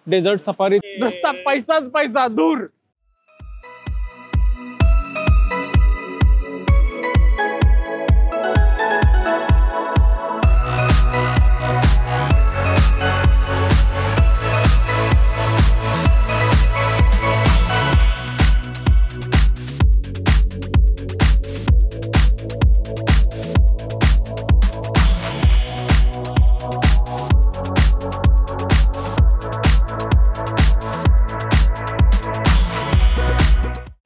Dessert safari नुसता पैसाच पैसा दूर.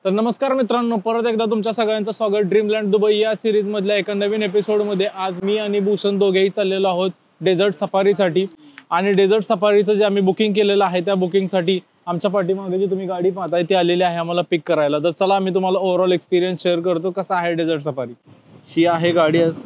तर नमस्कार मित्रांनो, परत एकदा तुमच्या सगळ्यांचं स्वागत ड्रीमलँड दुबई या सिरीज मधल्या एका नवीन एपिसोड मध्ये. आज मी आणि भूषण दोघेही चाललेलो आहोत डेझर्ट सफारीसाठी. आणि डेझर्ट सफारीचं जे आम्ही बुकिंग केलेलं आहे त्या बुकिंगसाठी आमच्या पाठीमागे जी तुम्ही गाडी पाहताय ती आलेली आहे आम्हाला पिक करायला. तर चला मी तुम्हाला ओव्हरऑल एक्सपिरियन्स शेअर करतो कसा आहे डेझर्ट सफारी. ही आहे गाडी. आज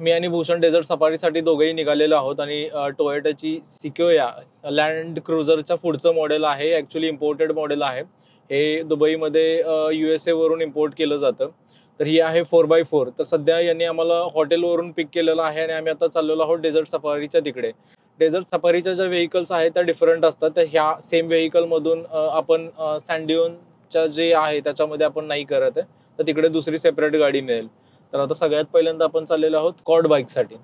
मी आणि भूषण डेझर्ट सफारीसाठी दोघेही निघालेलो आहोत. आणि टोयोटाची सिक्योया लँड क्रुझरच्या पुढचं मॉडेल आहे. ॲक्च्युली इम्पोर्टेड मॉडेल आहे. हे दुबईमध्ये USA वरून इम्पोर्ट केलं जातं. तर ही आहे 4x4. तर सध्या यांनी आम्हाला हॉटेलवरून पिक केलेलं आहे आणि आम्ही आता चाललेलो आहोत डेझर्ट सफारीच्या तिकडे. डेझर्ट सफारीच्या ज्या व्हेकल्स आहेत त्या डिफरंट असतात. तर ह्या सेम व्हेकलमधून आपण सँडिओनच्या जे आहे त्याच्यामध्ये आपण नाही करत आहे. तर तिकडे दुसरी सेपरेट गाडी मिळेल. तर आता सगळ्यात पहिल्यांदा आपण चाललेलो आहोत क्वाड बाईकसाठी.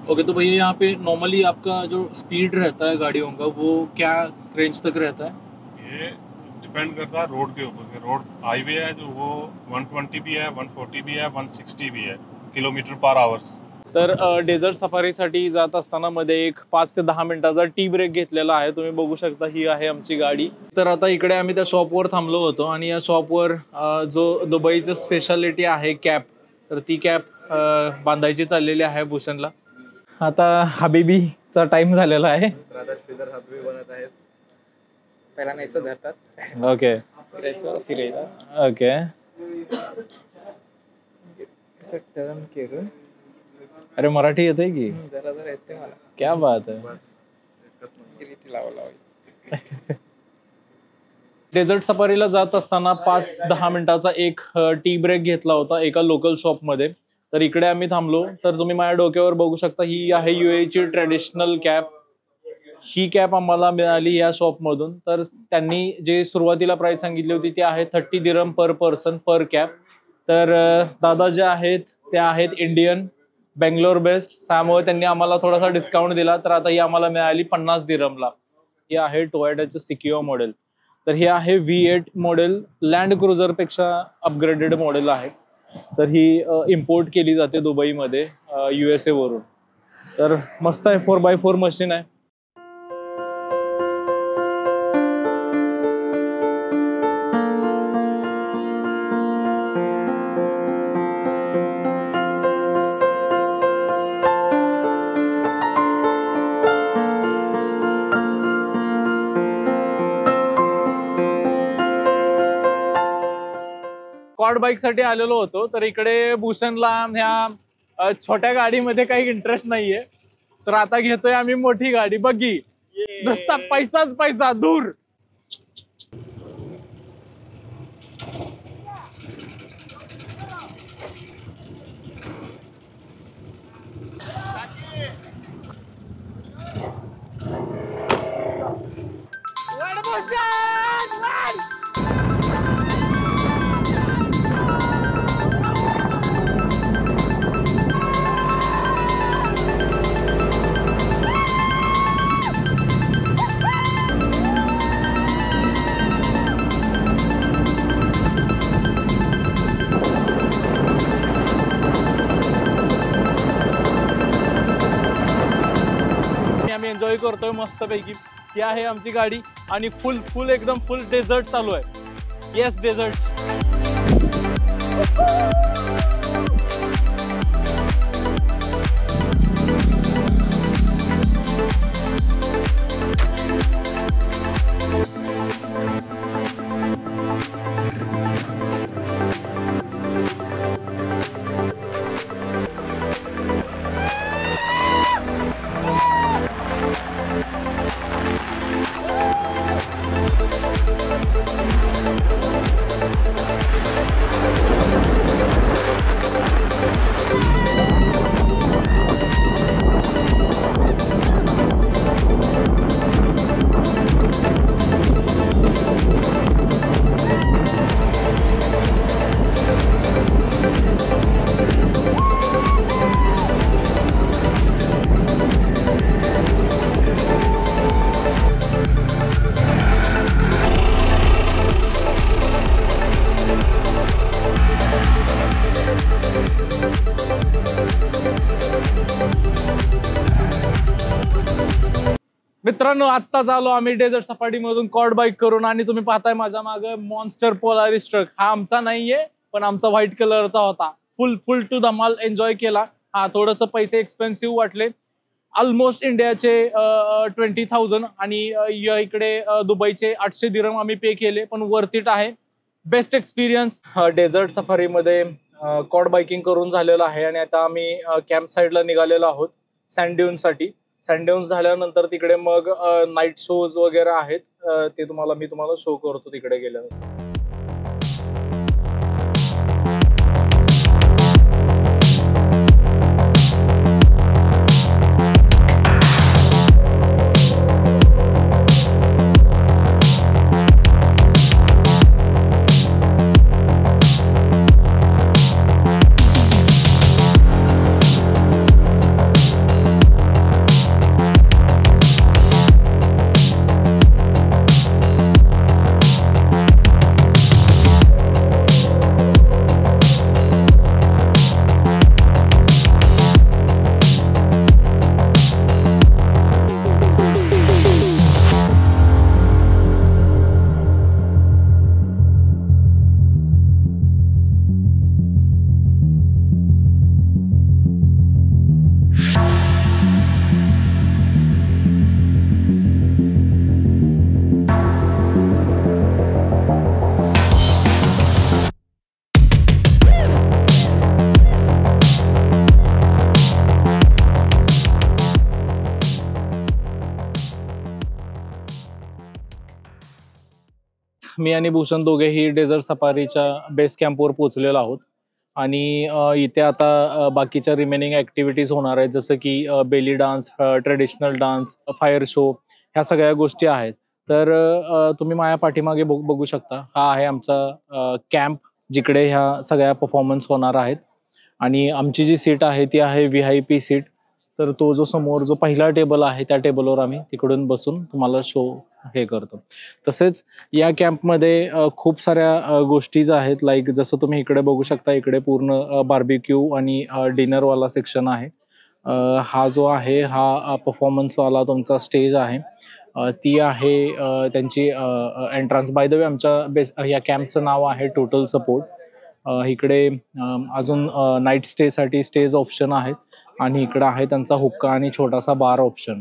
ओके, तो भैया यहाँ पे नॉर्मली आपका जो स्पीड रहता है गाड़ियों का वो क्या रेंज तक रहता है? ये डिपेंड करता है रोड के ऊपर. रोड हाईवे है जो वो 120 भी है, 140 भी है, 160 भी है किलोमीटर पर आवर्स. तर डेझर्ट सफारीसाठी जात असताना मध्ये एक 5 ते 10 मिनिटाचा टी ब्रेक घेतलेला आहे. तुम्ही बघू शकता ही आहे आमची गाडी. तर आता इकडे आम्ही त्या शॉपवर थांबलो होतो आणि या शॉपवर जो दुबईचं स्पेशालिटी आहे कॅप, तर ती कॅप बांधायची चाललेली आहे भूषणला. आता हबीबीचा टाइम झालेला आहे. पहिला नैसो धरतात. ओके ओके अरे मराठी येते की जरा जरा येते मला. क्या बात आहे. डेझर्ट सफारीला जात असताना 5-10 मिनिटाचा एक टी ब्रेक घेतला होता एका लोकल शॉपमध्ये. तर इकडे आम्ही थांबलो. तर तुम्ही माझ्या डोक्यावर बघू शकता ही आहे UAE ची ट्रेडिशनल कॅप. ही कॅप आम्हाला मिळाली या शॉपमधून. तर त्यांनी जे सुरुवातीला प्राइस सांगितली होती ती आहे 30 दिरहम पर पर्सन पर कॅप. तर दादा जे आहेत ते आहेत इंडियन, बेंगलोर बेस्ड, त्यामुळे त्यांनी आम्हाला थोडासा डिस्काउंट दिला. तर आता ही आम्हाला मिळाली 50 दिरहमला. ही आहे टोयोटाचं सिक्युओ मॉडेल. तर हे आहे V8 मॉडेल, लँड क्रुझर पेक्षा अपग्रेडेड मॉडेल आहे. तर ही इम्पोर्ट केली जाते दुबईमध्ये USA वरून. तर मस्त आहे, 4x4 मशीन आहे. क्वाड बाईक साठी आलेलो होतो. तर इकडे भूषणला ह्या छोट्या गाडीमध्ये काही इंटरेस्ट नाहीये. तर आता घेतोय आम्ही मोठी गाडी, बग्गी. नुसता पैसाच पैसा दूर. एन्जॉय करतोय मस्तपैकी. ही आहे आमची गाडी आणि फुल एकदम फुल डेझर्ट चालू आहे. Yes, desert. मित्रांनो, आत्ताच आलो आम्ही डेझर्ट सफारीमधून कॉड बाईक करून आणि तुम्ही पाहताय माझ्या मागे मॉन्स्टर पोलारिस ट्रक. हा आमचा नाहीये, पण आमचा व्हाईट कलरचा होता. फुल टू धमाल एन्जॉय केला. हा थोडस पैसे एक्सपेन्सिव्ह वाटले, ऑलमोस्ट इंडियाचे 20,000 आणि इकडे दुबईचे 800 दिरहम आम्ही पे केले, पण वर्थ इट आहे. Best experience. डेझर्ट सफारीमध्ये कॉड बाईकिंग करून झालेलं आहे आणि आता आम्ही कॅम्प साईडला निघालेलो आहोत सँड ड्यूनसाठी. सँड ड्यून्स झाल्यानंतर तिकडे मग नाईट शोज वगैरे आहेत, ते मी तुम्हाला शो करतो तिकडे गेल्यावर. मी आणि भूषण दोघेही डेझर्ट सफारीच्या बेस कॅम्पवर पोहोचलेलो आहोत आणि इथे आता बाकीच्या रिमेनिंग ॲक्टिव्हिटीज होणार आहेत, जसं की belly dance, traditional dance, fire show, ह्या सगळ्या गोष्टी आहेत. तर तुम्ही माझ्या पाठीमागे बघू शकता, हा आहे आमचा कॅम्प जिकडे ह्या सगळ्या परफॉर्मन्स होणार आहेत. आणि आमची जी सीट आहे ती आहे VIP सीट. तर तो जो समोर जो पहिला टेबल आहे त्या टेबलवर आम्ही तिकडून बसून तुम्हाला शो हे करतो. तसेच या कॅम्पमध्ये खूप साऱ्या गोष्टीज आहेत, लाईक जसं तुम्ही इकडे बघू शकता, इकडे पूर्ण बार्बिक्यू आणि डिनरवाला सेक्शन आहे. हा जो आहे हा परफॉर्मन्सवाला तुमचा स्टेज आहे. ती आहे त्यांची एंट्रन्स. बाय द वे आमच्या या कॅम्पचं नाव आहे टोटल सपोर्ट. इकडे अजून नाईट स्टेसाठी स्टेज ऑप्शन आहेत आणि इकडं आहे त्यांचा हुक्का आणि छोटासा bar option.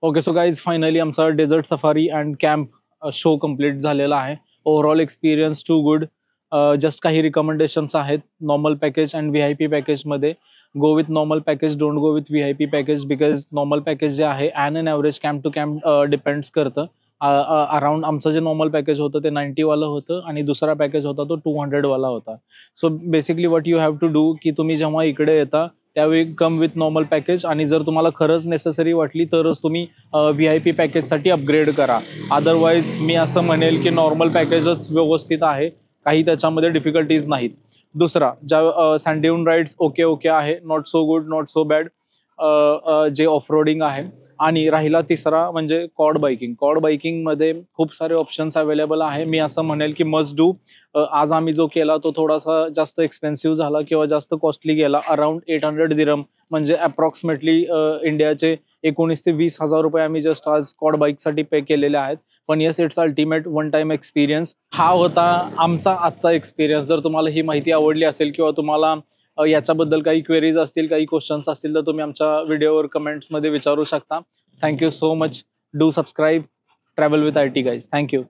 Okay so guys finally आमचा desert safari and camp show complete झालेला आहे. Overall experience too good. Just काही रिकमेंडेशन्स आहेत नॉर्मल पॅकेज अँड VIP पॅकेजमध्ये. Go with normal package, don't go with VIP package, because normal package जे आहे an average camp to camp depends करतं. Around आमचं जे नॉर्मल पॅकेज होतं ते 90वालं होतं आणि दुसरा पॅकेज होता तो 200वाला होता. So basically what you have to do की तुम्ही जेव्हा इकडे येता त्यावेळी कम विथ नॉर्मल पॅकेज, आणि जर तुम्हाला खरंच नेसेसरी वाटली तरच तुम्ही VIP पॅकेजसाठी अपग्रेड करा. अदरवाईज मी असं म्हणेल की नॉर्मल पॅकेजच व्यवस्थित आहे, काही त्याच्यामध्ये डिफिकल्टीज नाहीत. दुसरा, ज्या सँड ड्यून राईड्स ओके आहे, not so good, not so bad जे ऑफ रोडिंग आहे. आणि राहिला तिसरा म्हणजे कॉड बाईकिंग. कॉड बाईकिंगमध्ये खूप सारे ऑप्शन्स अवेलेबल आहे. मी असं म्हणेल की मस्ट डू. आज आम्ही जो केला तो थोडासा जास्त एक्सपेन्सिव्ह झाला किंवा जास्त कॉस्टली गेला. अराउंड 800 दिरम म्हणजे अप्रॉक्सिमेटली इंडियाचे 19,000 ते 20,000 रुपये आम्ही जस्ट आज कॉड बाईकसाठी पे केलेले आहेत. पण yes, it's ultimate one time experience. हा होता आमचा आजचा एक्सपिरियन्स. जर तुम्हाला ही माहिती आवडली असेल किंवा तुम्हाला याच्याबद्दल काही क्वेरीज असतील, काही क्वेश्चन्स असतील तर तुम्ही आमच्या व्हिडिओवर कमेंट्समध्ये विचारू शकता. Thank you so much. Do subscribe travel with IT guys. Thank you.